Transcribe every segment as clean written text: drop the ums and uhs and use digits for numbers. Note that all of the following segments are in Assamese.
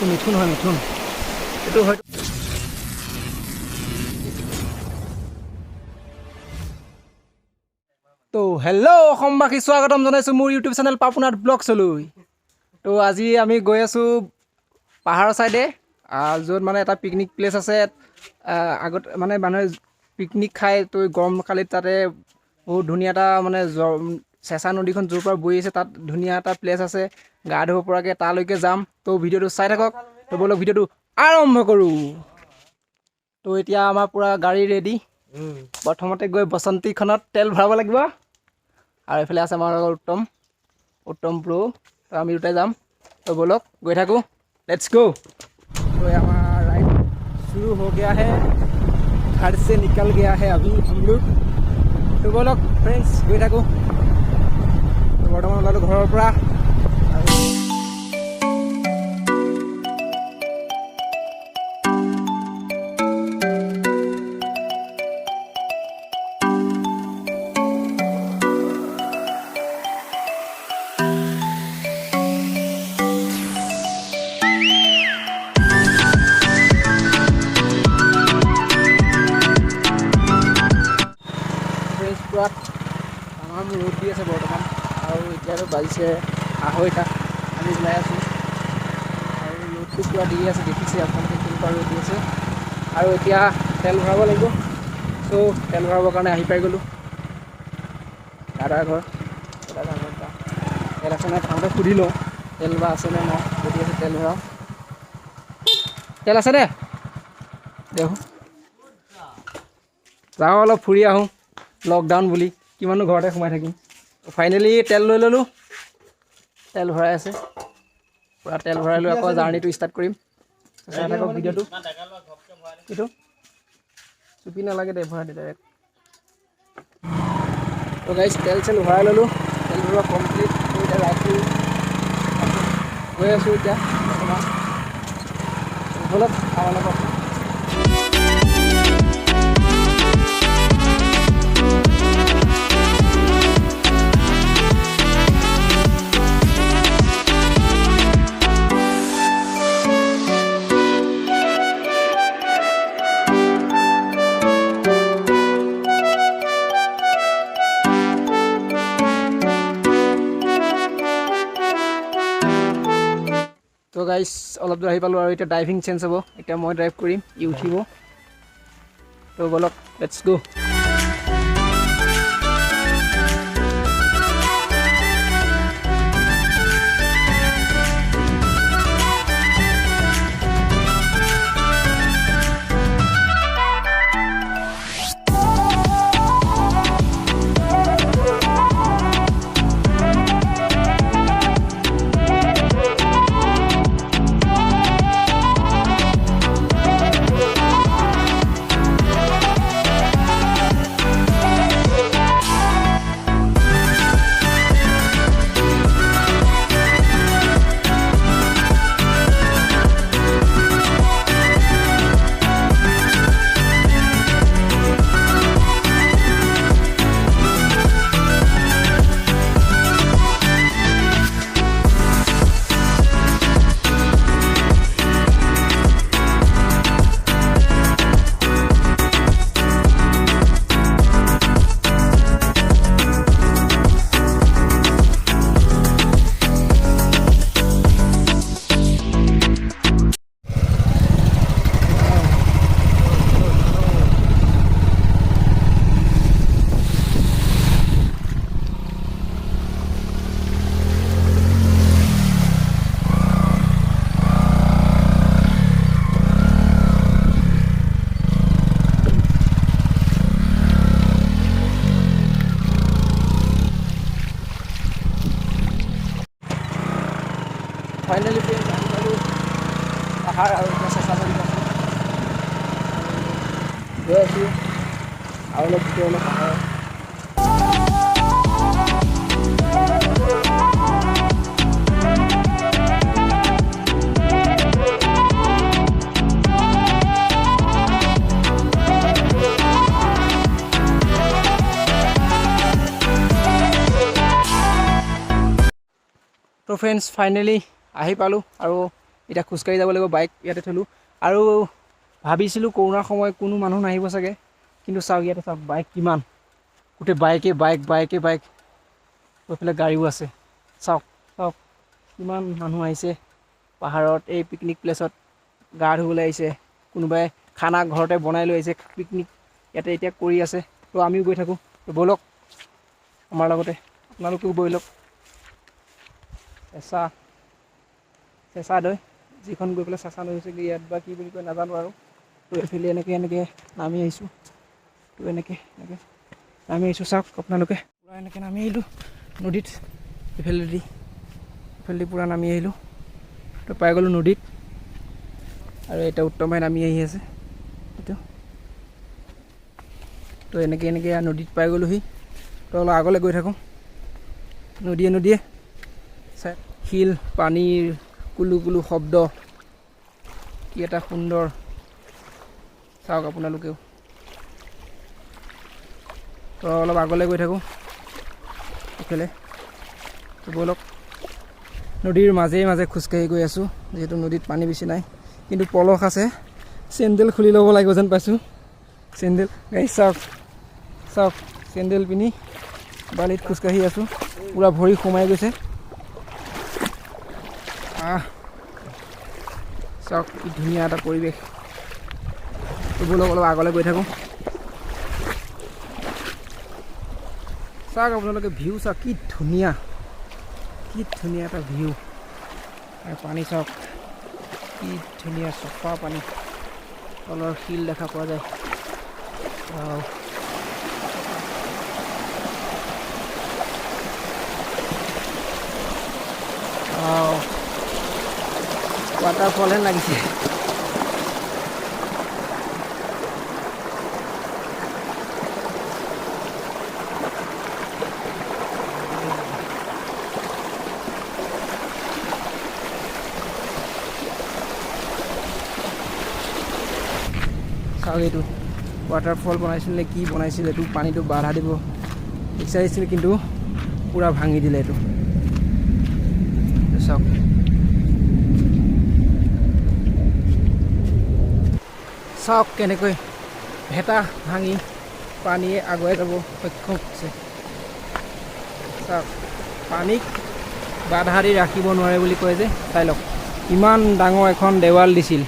মিথুন হয় মিথুন এইটো হয়তো তো হেল্ল' অসমবাসী স্বাগতম জনাইছোঁ মোৰ ইউটিউব চেনেল পাপুনাথ ব্লগছলৈ। তো আজি আমি গৈ আছোঁ পাহাৰৰ ছাইডে, য'ত মানে এটা পিকনিক প্লেচ আছে। আগত মানে মানুহে পিকনিক খায়, তো গৰমকালিত তাতে বহুত ধুনীয়া এটা মানে চেঁচা নদীখন য'ৰ পৰা বৈ আছে, তাত ধুনীয়া এটা প্লেচ আছে গা ধুব পৰাকৈ। তালৈকে যাম। তো ভিডিঅ'টো চাই থাকক। তো ব'লক ভিডিঅ'টো আৰম্ভ কৰোঁ। তো এতিয়া আমাৰ পূৰা গাড়ী ৰেডি। প্ৰথমতে গৈ বসন্তীখনত তেল ভৰাব লাগিব, আৰু এইফালে আছে আমাৰ উত্তম প্ৰ'। তো আমি দুটাই যাম। তো ব'লক গৈ থাকোঁ, লেটছ গো। तो हमारा राइड शुरू हो गया है, घर से निकल गया है अभी हम लोग। तो बोलो फ्रेंड्स गई থাকোঁ। तो बर्तमान ওলালোঁ ঘৰৰ পৰা। আমাৰ ৰ'দ দি আছে বৰ্তমান, আৰু এতিয়াতো বাজিছে 2:30। আমি ওলাই আছোঁ আৰু ৰ'দটো পূৰা দি আছে, দেখিছে আপোনালোকে কেনেকুৱা ৰ'দ দি আছে। আৰু এতিয়া তেল ভৰাব লাগিব। চ' তেল ভৰাবৰ কাৰণে আহি পাই গ'লোঁ দাদাৰ ঘৰ। তেল আছে নাই তাহাঁতে সুধি লওঁ, তেল বা আছেনে নাই। যদি আছে তেল ভৰাওঁ। তেল আছেনে? দেখোঁ যাওঁ অলপ ফুৰি আহোঁ, লকডাউন বুলি কিমানো ঘৰতে সোমাই থাকিম। ফাইনেলি তেল লৈ ল'লোঁ, তেল ভৰাই আছে পূৰা। তেল ভৰাই লৈ আকৌ জাৰ্ণিটো ষ্টাৰ্ট কৰিম। চাই থাকক ভিডিঅ'টো। এইটো চুপি নালাগে দে, ভৰাই দে ডাইৰেক্ট। তো গাইছ তেল চেল ভৰাই ল'লোঁ, তেল ভৰোৱা কমপ্লিট। এতিয়া ৰাইডটো গৈ আছোঁ এতিয়া বৰ্তমান। ব'লক আমাৰ লগত। তো গাইছ অলপ দূৰ আহি পালোঁ, আৰু এতিয়া ড্ৰাইভিং চেঞ্জ হ'ব। এতিয়া মই ড্ৰাইভ কৰিম, ই উঠিব। তো ব'লক লেটছ গো। ফাইনেলি গৈ পাহাৰ আৰু চেঁচা নদী আছে। গৈ আছোঁ আৰু অলপ ভিতৰত অলপ পাহাৰ। তো ফ্ৰেণ্ডছ ফাইনেলি আহি পালোঁ, আৰু এতিয়া খোজকাঢ়ি যাব লাগিব, বাইক ইয়াতে থলোঁ। আৰু ভাবিছিলোঁ কৰোণাৰ সময়ত কোনো মানুহ নাহিব চাগে, কিন্তু চাওক ইয়াতে চাওক বাইক কিমান, গোটেই বাইকে বাইক এইফালে গাড়ীও আছে। চাওক চাওক কিমান মানুহ আহিছে পাহাৰত, এই পিকনিক প্লেচত গা ধুবলৈ আহিছে, কোনোবাই খানা ঘৰতে বনাই লৈ আহিছে, পিকনিক ইয়াতে এতিয়া কৰি আছে। তো আমিও গৈ থাকোঁ, তো ব'লক আমাৰ লগতে, আপোনালোকেও বৈ লওক। চেঁচা দৈ, যিখন গৈ পেলাই চেঁচা নৈ হৈছেগৈ, ইয়াত বা কি বুলি কয় নাজানো আৰু। তো এইফালে এনেকৈ নামি আহিছোঁ, তো এনেকৈ নামি আহিছোঁ, চাওক আপোনালোকে পূৰা এনেকৈ নামি আহিলোঁ নদীত, এইফালেদি পূৰা নামি আহিলোঁ। তো পাই গ'লোঁ নদীত, আৰু এতিয়া উত্তম ভাই নামি আহি আছে এইটো। তো এনেকৈ নদীত পাই গ'লোহি। তো অলপ আগলৈ গৈ থাকোঁ, নদীয়ে চাই শিল পানীৰ কুলু শব্দ, কি এটা সুন্দৰ, চাওক আপোনালোকেও। তো অলপ আগলৈ গৈ থাকোঁ এইফালে, তো ব'লক। নদীৰ মাজে খোজকাঢ়ি গৈ আছোঁ, যিহেতু নদীত পানী বেছি নাই, কিন্তু পলস আছে। চেণ্ডেল খুলি ল'ব লাগিব যেন পাইছোঁ, চেণ্ডেল গাইছ চাওক চেণ্ডেল পিন্ধি বালিত খোজকাঢ়ি আছোঁ, পূৰা ভৰি সোমাই গৈছে। চাওক কি ধুনীয়া এটা পৰিৱেশ। ব'লক অলপ আগলৈ গৈ থাকোঁ। চাওক আপোনালোকে ভিউ চাওক, কি ধুনীয়া এটা ভিউ। আৰু পানী চাওক কি ধুনীয়া চফা পানী, তলৰ শিল দেখা পোৱা যায়। ৱাটাৰফল হেন লাগিছে। চাওক এইটো ৱাটাৰফল বনাইছিল নে কি বনাইছিল, এইটো পানীটো বাধা দিব বিচাৰিছিল, কিন্তু পূৰা ভাঙি দিলে এইটো। চাওক চাওক কেনেকৈ ভেটা ভাঙি পানীয়ে আগুৱাই যাব সক্ষম হৈছে। চাওক পানীক বাধা দি ৰাখিব নোৱাৰে বুলি কয় যে, চাই লওক ইমান ডাঙৰ এখন দেৱাল দিছিল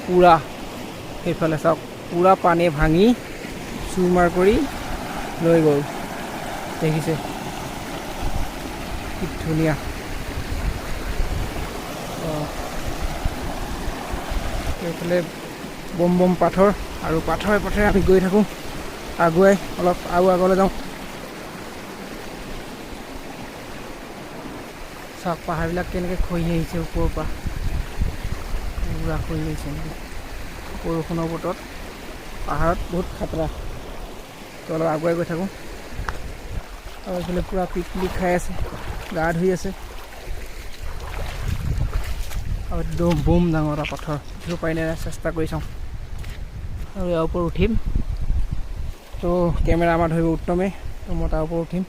পূৰা, সেইফালে চাওক পূৰা পানী ভাঙি চুৰমাৰ কৰি লৈ গ'ল, দেখিছে কি ধুনীয়া। এইফালে বম পাথৰ, আৰু পাথৰে আমি গৈ থাকোঁ আগুৱাই, অলপ আৰু আগলৈ যাওঁ। চাওক পাহাৰবিলাক কেনেকৈ খহি আহিছে ওপৰৰ পৰা, পূৰা খহি আহিছে নেকি বৰষুণৰ বতৰত। পাহাৰত বহুত খাতৰা। তো অলপ আগুৱাই গৈ থাকোঁ, আৰু এইফালে পূৰা পিকনিক খাই আছে, গা ধুই আছে। আৰু একদম বম ডাঙৰ এটা পাথৰ, উঠিব পাৰিনে চেষ্টা কৰি চাওঁ, আৰু ইয়াৰ ওপৰত উঠিম। তো কেমেৰা আমাৰ ধৰিব উত্তমে, তো মই তাৰ ওপৰত উঠিম।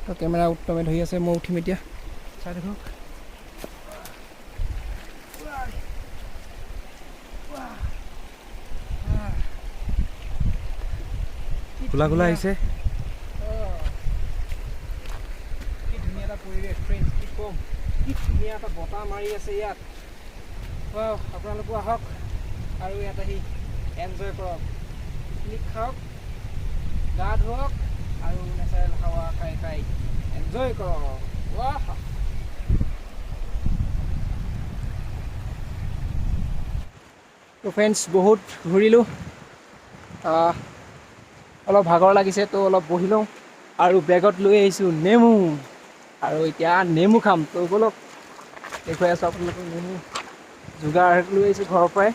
তো কেমেৰা উত্তমে ধৰি আছে, মই উঠিম এতিয়া, চাই থাকক। গোলা আহিছে, কি ধুনীয়া এটা পৰিৱেশ ফ্ৰেণ্ডছ, কি ক'ম, কি ধুনীয়া এটা বতাহ মাৰি আছে ইয়াত। আপোনালোকো আহক আৰু ইয়াত আহি এনজয় কৰক, পিকনিক খাওক, গা ধুৱক, আৰু নেচাৰেল হাৱা খাই এনজয় কৰক। তো ফ্ৰেণ্ডছ বহুত ঘূৰিলোঁ, অলপ ভাগৰ লাগিছে, তো অলপ বহি লওঁ। আৰু বেগত লৈ আহিছোঁ নেমু, আৰু এতিয়া নেমু খাম। তো ব'লক দেখুৱাই আছোঁ আপোনালোকক, নেমু যোগাৰ লৈ আহিছোঁ ঘৰৰ পৰাই।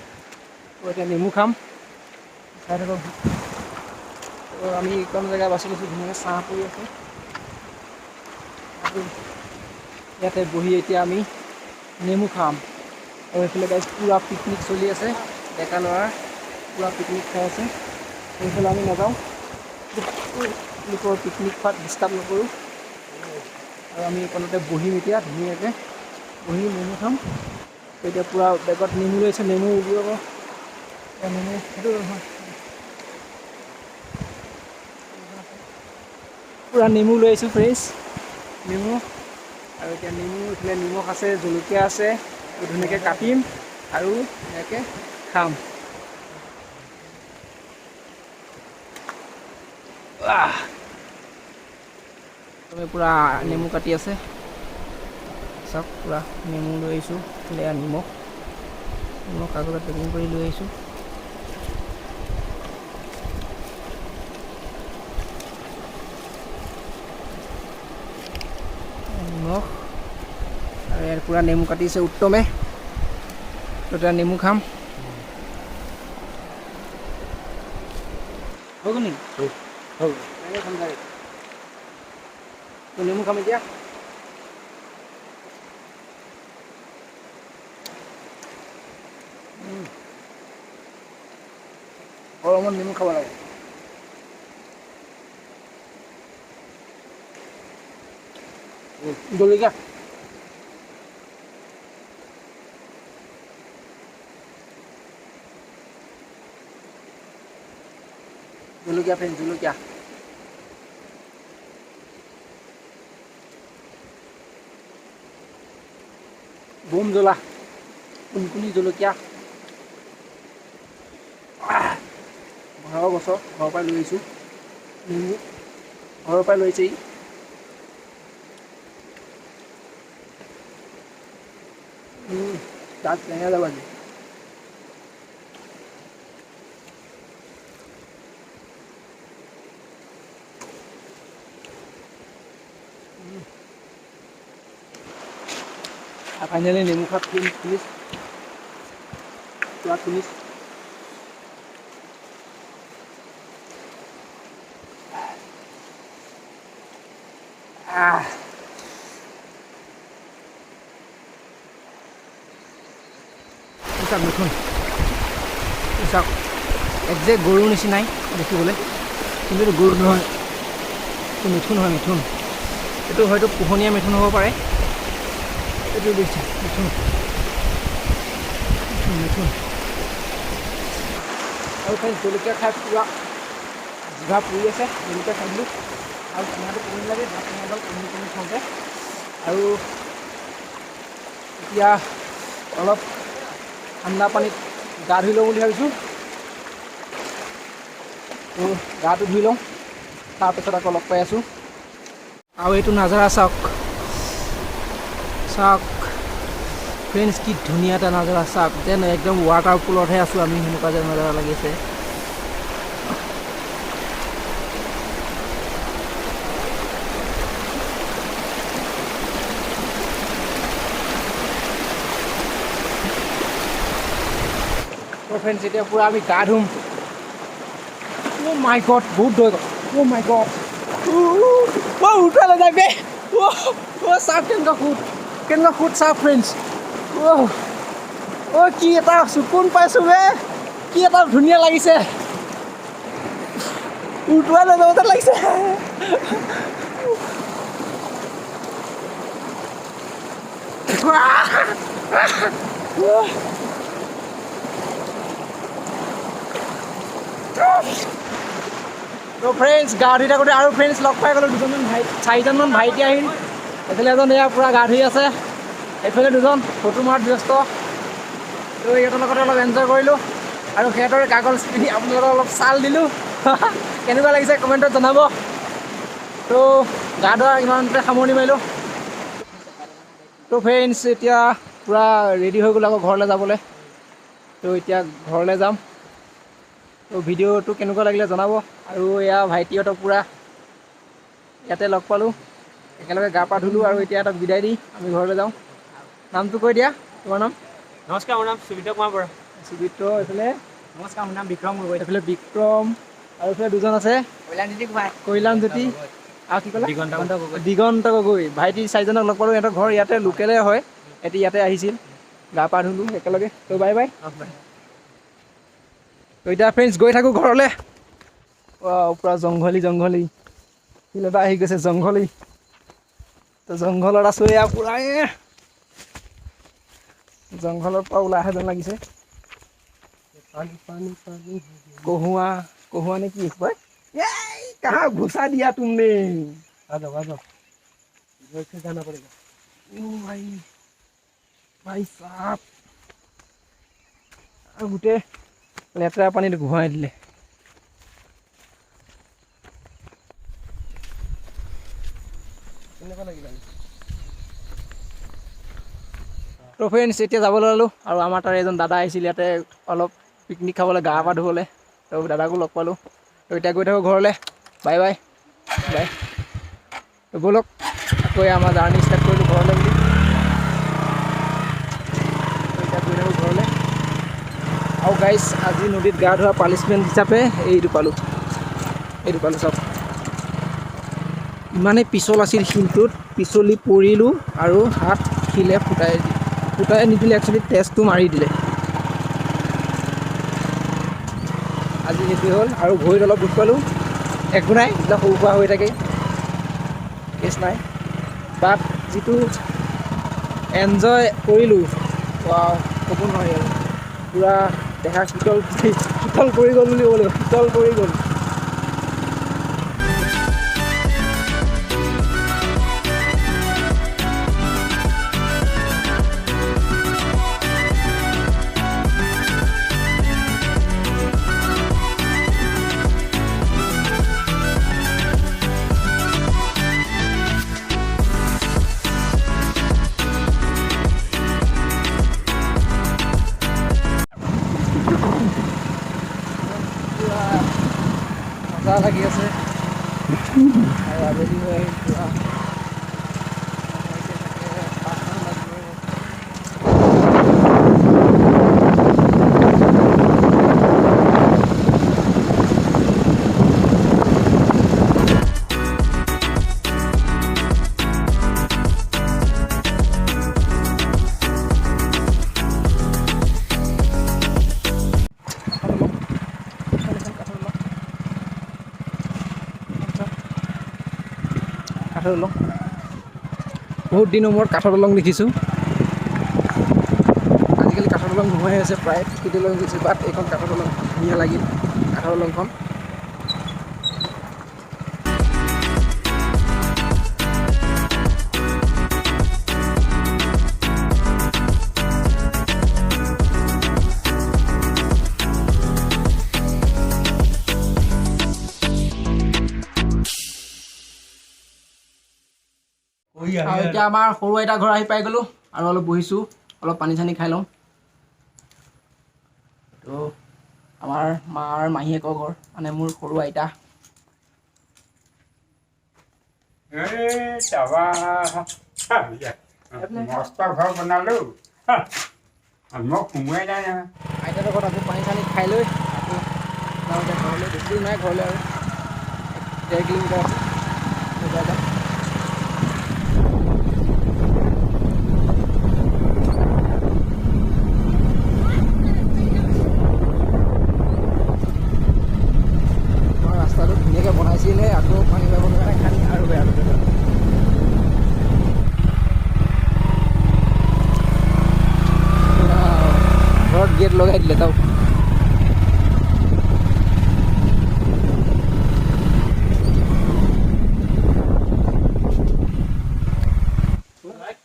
তো এতিয়া নেমু খাম, চাই থাকক। তো আমি এইকণ জেগা বাছি লৈছোঁ, ধুনীয়াকৈ ছাঁ পৰি আছে, আৰু ইয়াতে বহি এতিয়া আমি নেমু খাম। আৰু এইফালে গাইজ পূৰা পিকনিক চলি আছে, ডেকা ল'ৰা পূৰা পিকনিক খাই আছে। এইফালে আমি নাযাওঁ, লোকৰ পিকনিক খোৱাত ডিষ্টাৰ্ব নকৰোঁ। আৰু আমি এইকণতে বহিম এতিয়া, ধুনীয়াকৈ বহি নেমু খাম। এতিয়া পূৰা বেগত নেমু লৈছে, নেমু উলিয়াব। নেমু সেইটো পূৰা নেমু লৈ আহিছোঁ ফ্ৰেছ নেমু। আৰু এতিয়া নেমু এইফালে নিমখ আছে, জলকীয়া আছে, ধুনীয়াকৈ কাটিম আৰু ধুনীয়াকৈ খাম। তুমি পূৰা নেমু কাটি আছে চাওক, পূৰা নেমু লৈ আহিছোঁ। এয়া নিমখ কাগজত পেকিং কৰি লৈ আহিছোঁ। নিমখ আৰু ইয়াৰ পূৰা নেমু কাটিছে উত্তমে। এতিয়া নেমু খাম। হৈ গ'ল নেকি? হৈ গ'ল। নেমু খাম এতিয়া। গৰমত নেমু খাব লাগে। জলকীয়া জলকীয়া ফ্ৰেণ্ড, জলকীয়া বোম জ্বলা, কোনকুনি জলকীয়া। ঘৰৰ গছৰ, ঘৰৰ পৰাই লৈ আহিছোঁ। নেমু ঘৰৰ পৰাই লৈ আহিছে। তাত টেঙা যাব আজি। ফাইনেলি নেমু খোৱা ফিনিছ পূৰা ফিনিছ। চাওক মিঠুন, চাওক একজেক্ট গৰুৰ নিচিনাই দেখিবলৈ, কিন্তু এইটো গৰু নহয়, এইটো মিথুন হয়। মিথুন এইটো হয়তো পোহনীয়া মিথুন হ'ব পাৰে। এইটো দেখিছে মিথুন, মিথুন। আৰু জলকীয়া খাই পূৰা জিভা পুৰি আছে। জলকীয়া খাই দিলোঁ আৰু টেঙাটো কমি লাগে, টেঙাডাল কমি খাওঁতে। আৰু এতিয়া অলপ ঠাণ্ডা পানীত গা ধুই লওঁ বুলি ভাবিছোঁ। তো গাটো ধুই লওঁ, তাৰপিছত আকৌ লগ পাই আছোঁ। আৰু এইটো নাজাৰা চাওক, চাওক ফ্ৰেণ্ডছ, কি ধুনীয়া এটা নাজাৰা চাওক। যেন একদম ৱাটাৰ পুলতহে আছোঁ আমি, সেনেকুৱা যেন নাজাৰা লাগিছে। ফ্ৰেণ্ডছ, এতিয়া পূৰা আমি গা ধুম। অ' মাই গড, বহুত দৈ গ'ল। অ' মাই গড, উঠাই লৈ যায় বে। চাওক কেনেকুৱা ফুট চাওক ফ্ৰেণ্ডছ। কি এটা চকুন পাইছোঁ বে, কি এটা ধুনীয়া লাগিছে। উটুৱাই লৈ যাব যেন লাগিছে। তো ফ্ৰেণ্ডছ, গা ধুই থাকোঁতে আৰু ফ্ৰেণ্ডছ লগ পাই গ'লোঁ। চাৰিজনমান ভাইটি আহিল। এইফালে এজন এয়া পূৰা গা ধুই আছে, এইফালে দুজন ফটো মৰাত ব্যস্ত। তো সিহঁতৰ লগতে অলপ এনজয় কৰিলোঁ আৰু সিহঁতৰ কাগজ পিন্ধি আপোনালোকক অলপ চাল দিলোঁ। কেনেকুৱা লাগিছে কমেণ্টত জনাব। তো গা ধোৱা ইমানতে সামৰণি মাৰিলোঁ। তো ফ্ৰেণ্ডছ, এতিয়া পূৰা ৰেডি হৈ গ'ল আকৌ ঘৰলৈ যাবলৈ। তো এতিয়া ঘৰলৈ যাম। তো ভিডিঅ'টো কেনেকুৱা লাগিলে জনাব। আৰু এয়া ভাইটিহঁতক পূৰা ইয়াতে লগ পালোঁ, একেলগে গা পা ধুলোঁ আৰু এতিয়া সিহঁতক বিদায় দি আমি ঘৰলৈ যাওঁ। নামটো কৈ দিয়া, তোমাৰ নাম? নমস্কাৰ, মোৰ নাম সুবিত্ৰ কুমাৰ বৰা। সুবিত্ৰ, এইফালে নমস্কাৰ, মোৰ নাম বিক্ৰম গগৈ। এইফালে বিক্ৰম, আৰু এইফালে দুজন আছে, কৈলাম জ্যোতি আৰু কি ক'লা? দিগন্ত গগৈ। ভাইটি চাৰিজনক লগ পালোঁ, সিহঁতৰ ঘৰ ইয়াতে লোকেলে হয়। সিহঁতি ইয়াতে আহিছিল, গা পা ধুলোঁ একেলগে। তো বাই বাই। তো এতিয়া ফ্ৰেণ্ডছ গৈ থাকোঁ ঘৰলৈ। পূৰা জংঘলি ফিল এটা আহি গৈছে, জংঘলি। তো জংঘলত আছোঁ এয়া পূৰা জংঘলৰ পৰা ওলাই আহে যেন লাগিছে কহুৱা নে কি কয় कहाँ घुसा दिया तुमने आ जाओ इधर से जाना पड़ेगा ओ भाई साहब गोटे लेतरा पानी घुमाई दिले तो फ्रेंड्स এতিয়া যাব লালো আৰু আমাৰ তাৰ এজন দাদা আহিছিল ইয়াতে অলপ পিকনিক খাবলৈ গা পা ধুবলৈ তো দাদাকো লগ পালো তো এতিয়া গৈ থাকো ঘৰলৈ বাই বাই বাই তো বলক আকৌ আমাৰ জাৰ্নি ষ্টাৰ্ট কৰিলো ঘৰলৈ বুলি এতিয়া গৈ থাকো ঘৰলৈ আৰু গাইছ আজি নদীত গা ধোৱা পানিছমেণ্ট হিচাপে এইটো পালো চব ইমানেই পিছল আছিল শিলটোত পিছলি পৰিলোঁ আৰু হাত শিলে ফুটাই নিদিলে একচুৱেলি তেজটো মাৰি দিলে আজি সেইটো হ'ল আৰু ভৰিত অলপ দুখ পালোঁ একো নাই এইবিলাক সৰু সুৰা হৈ থাকে কেছ নাই বাট যিটো এনজয় কৰিলোঁ ক'ব নোৱাৰি আৰু পূৰা দেহা শীতল পৰি গ'ল বুলি ক'ব লাগিব শীতল পৰি গ'ল মজা লাগি আছে আৰু আবেলি হৈ পুৰা কাঠৰ দলং বহুত দিনৰ মূৰত কাঠৰ দলং দেখিছোঁ আজিকালি কাঠৰ দলং নোহোৱাই হৈছে প্ৰায় পকী দলং দেখিছোঁ বাট এইখন কাঠৰ দলং ধুনীয়া লাগিল কাঠৰ দলংখন আৰু এতিয়া আমাৰ সৰু আইতা ঘৰ আহি পাই গ'লোঁ আৰু অলপ বহিছোঁ অলপ পানী চানী খাই লওঁ তো আমাৰ মাৰ মাহীয়েকৰ ঘৰ মানে মোৰ সৰু আইতা মস্ত ঘৰ বনালো মই সোমোৱাই নাই নহয় আইতাৰ ঘৰত আকৌ পানী চানী খাই লৈ আকৌ যাওঁ এতিয়া ঘৰলৈ বেছি দূৰ নাই ঘৰলৈ আৰু 1.5 কিলোমিটাৰ আছে ৰাস্তাটো ধুনীয়াকৈ বনাইছিলে আকৌ পানী যাব কাৰণে খালি আৰু বেয়া হৈ গ'ল ঘৰত গেট লগাই দিলে তাও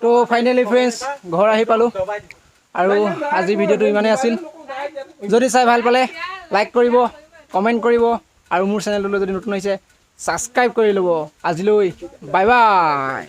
তো ফাইনেলি ফ্ৰেণ্ডছ ঘৰ আহি পালোঁ আৰু আজিৰ ভিডিঅ'টো ইমানেই আছিল যদি চাই ভাল পালে লাইক কৰিব কমেণ্ট কৰিব আৰু মোৰ চেনেলটোলৈ যদি নতুন হৈছে ছাবস্ক্ৰাইব কৰি ল'ব আজিলৈ বাই বাই